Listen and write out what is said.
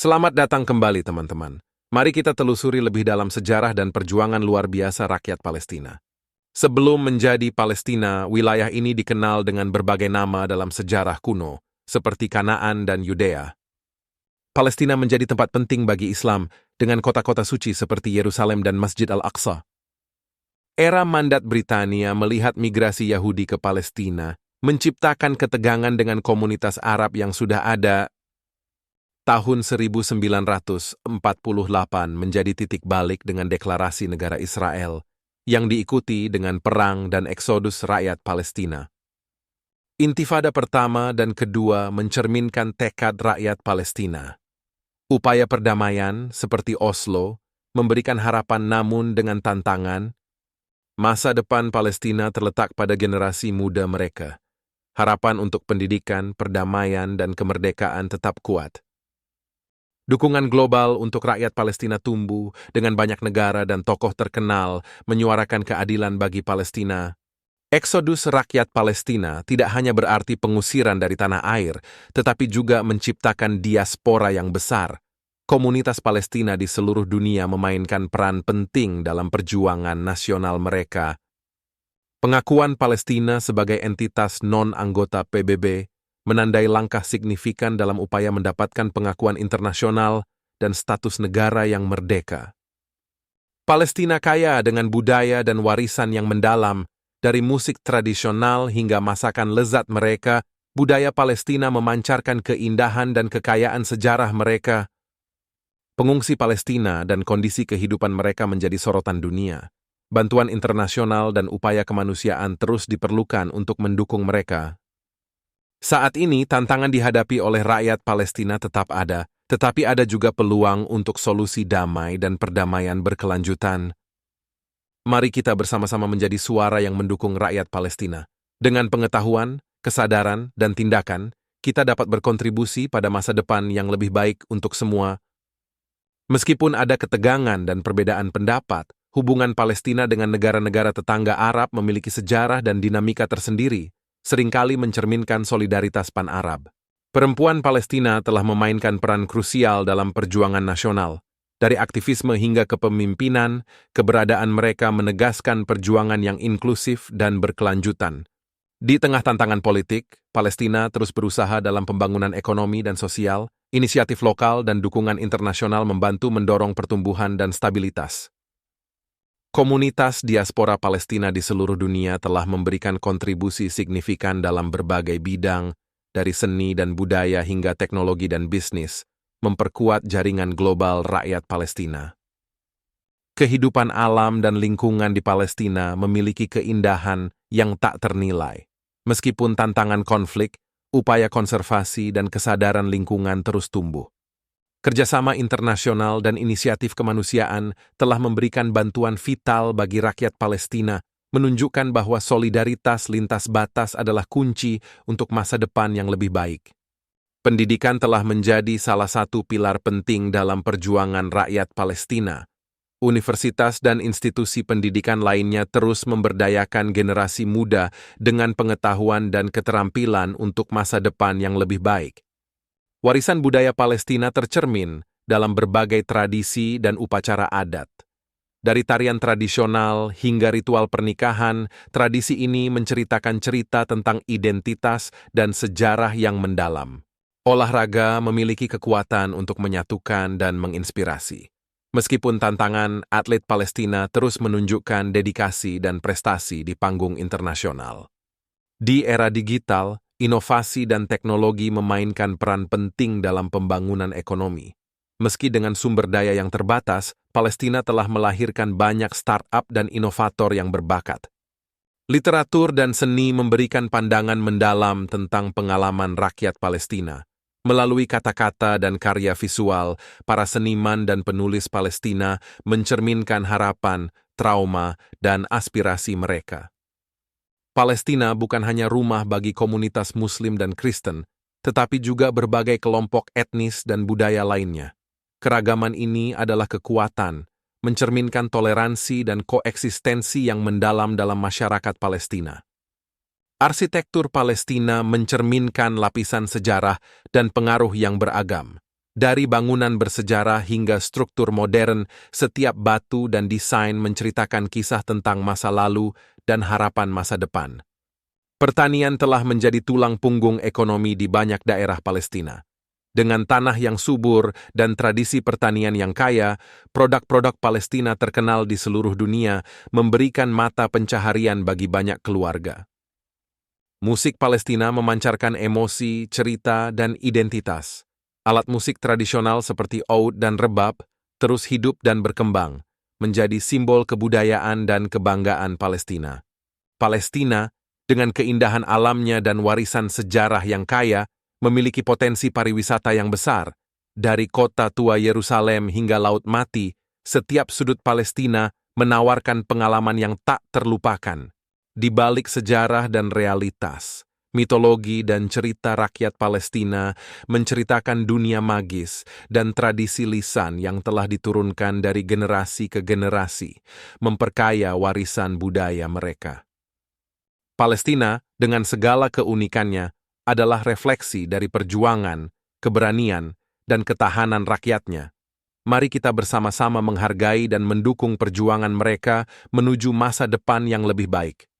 Selamat datang kembali, teman-teman. Mari kita telusuri lebih dalam sejarah dan perjuangan luar biasa rakyat Palestina. Sebelum menjadi Palestina, wilayah ini dikenal dengan berbagai nama dalam sejarah kuno, seperti Kanaan dan Yudea. Palestina menjadi tempat penting bagi Islam, dengan kota-kota suci seperti Yerusalem dan Masjid Al-Aqsa. Era mandat Britania melihat migrasi Yahudi ke Palestina, menciptakan ketegangan dengan komunitas Arab yang sudah ada. Tahun 1948 menjadi titik balik dengan deklarasi negara Israel, yang diikuti dengan perang dan eksodus rakyat Palestina. Intifada pertama dan kedua mencerminkan tekad rakyat Palestina. Upaya perdamaian seperti Oslo memberikan harapan, namun dengan tantangan. Masa depan Palestina terletak pada generasi muda mereka. Harapan untuk pendidikan, perdamaian, dan kemerdekaan tetap kuat. Dukungan global untuk rakyat Palestina tumbuh dengan banyak negara dan tokoh terkenal menyuarakan keadilan bagi Palestina. Eksodus rakyat Palestina tidak hanya berarti pengusiran dari tanah air, tetapi juga menciptakan diaspora yang besar. Komunitas Palestina di seluruh dunia memainkan peran penting dalam perjuangan nasional mereka. Pengakuan Palestina sebagai entitas non-anggota PBB menandai langkah signifikan dalam upaya mendapatkan pengakuan internasional dan status negara yang merdeka. Palestina kaya dengan budaya dan warisan yang mendalam, dari musik tradisional hingga masakan lezat mereka. Budaya Palestina memancarkan keindahan dan kekayaan sejarah mereka. Pengungsi Palestina dan kondisi kehidupan mereka menjadi sorotan dunia. Bantuan internasional dan upaya kemanusiaan terus diperlukan untuk mendukung mereka. Saat ini, tantangan dihadapi oleh rakyat Palestina tetap ada, tetapi ada juga peluang untuk solusi damai dan perdamaian berkelanjutan. Mari kita bersama-sama menjadi suara yang mendukung rakyat Palestina. Dengan pengetahuan, kesadaran, dan tindakan, kita dapat berkontribusi pada masa depan yang lebih baik untuk semua. Meskipun ada ketegangan dan perbedaan pendapat, hubungan Palestina dengan negara-negara tetangga Arab memiliki sejarah dan dinamika tersendiri, seringkali mencerminkan solidaritas pan-Arab. Perempuan Palestina telah memainkan peran krusial dalam perjuangan nasional. Dari aktivisme hingga kepemimpinan, keberadaan mereka menegaskan perjuangan yang inklusif dan berkelanjutan. Di tengah tantangan politik, Palestina terus berusaha dalam pembangunan ekonomi dan sosial. Inisiatif lokal dan dukungan internasional membantu mendorong pertumbuhan dan stabilitas. Komunitas diaspora Palestina di seluruh dunia telah memberikan kontribusi signifikan dalam berbagai bidang, dari seni dan budaya hingga teknologi dan bisnis, memperkuat jaringan global rakyat Palestina. Kehidupan alam dan lingkungan di Palestina memiliki keindahan yang tak ternilai. Meskipun tantangan konflik, upaya konservasi dan kesadaran lingkungan terus tumbuh. Kerjasama internasional dan inisiatif kemanusiaan telah memberikan bantuan vital bagi rakyat Palestina, menunjukkan bahwa solidaritas lintas batas adalah kunci untuk masa depan yang lebih baik. Pendidikan telah menjadi salah satu pilar penting dalam perjuangan rakyat Palestina. Universitas dan institusi pendidikan lainnya terus memberdayakan generasi muda dengan pengetahuan dan keterampilan untuk masa depan yang lebih baik. Warisan budaya Palestina tercermin dalam berbagai tradisi dan upacara adat. Dari tarian tradisional hingga ritual pernikahan, tradisi ini menceritakan cerita tentang identitas dan sejarah yang mendalam. Olahraga memiliki kekuatan untuk menyatukan dan menginspirasi. Meskipun tantangan, atlet Palestina terus menunjukkan dedikasi dan prestasi di panggung internasional. Di era digital, inovasi dan teknologi memainkan peran penting dalam pembangunan ekonomi. Meski dengan sumber daya yang terbatas, Palestina telah melahirkan banyak startup dan inovator yang berbakat. Literatur dan seni memberikan pandangan mendalam tentang pengalaman rakyat Palestina. Melalui kata-kata dan karya visual, para seniman dan penulis Palestina mencerminkan harapan, trauma, dan aspirasi mereka. Palestina bukan hanya rumah bagi komunitas Muslim dan Kristen, tetapi juga berbagai kelompok etnis dan budaya lainnya. Keragaman ini adalah kekuatan, mencerminkan toleransi dan koeksistensi yang mendalam dalam masyarakat Palestina. Arsitektur Palestina mencerminkan lapisan sejarah dan pengaruh yang beragam. Dari bangunan bersejarah hingga struktur modern, setiap batu dan desain menceritakan kisah tentang masa lalu dan harapan masa depan. Pertanian telah menjadi tulang punggung ekonomi di banyak daerah Palestina. Dengan tanah yang subur dan tradisi pertanian yang kaya, produk-produk Palestina terkenal di seluruh dunia, memberikan mata pencaharian bagi banyak keluarga. Musik Palestina memancarkan emosi, cerita, dan identitas. Alat musik tradisional seperti oud dan rebab terus hidup dan berkembang, menjadi simbol kebudayaan dan kebanggaan Palestina. Palestina, dengan keindahan alamnya dan warisan sejarah yang kaya, memiliki potensi pariwisata yang besar. Dari kota tua Yerusalem hingga Laut Mati, setiap sudut Palestina menawarkan pengalaman yang tak terlupakan. Di balik sejarah dan realitas, mitologi dan cerita rakyat Palestina menceritakan dunia magis dan tradisi lisan yang telah diturunkan dari generasi ke generasi, memperkaya warisan budaya mereka. Palestina, dengan segala keunikannya, adalah refleksi dari perjuangan, keberanian, dan ketahanan rakyatnya. Mari kita bersama-sama menghargai dan mendukung perjuangan mereka menuju masa depan yang lebih baik.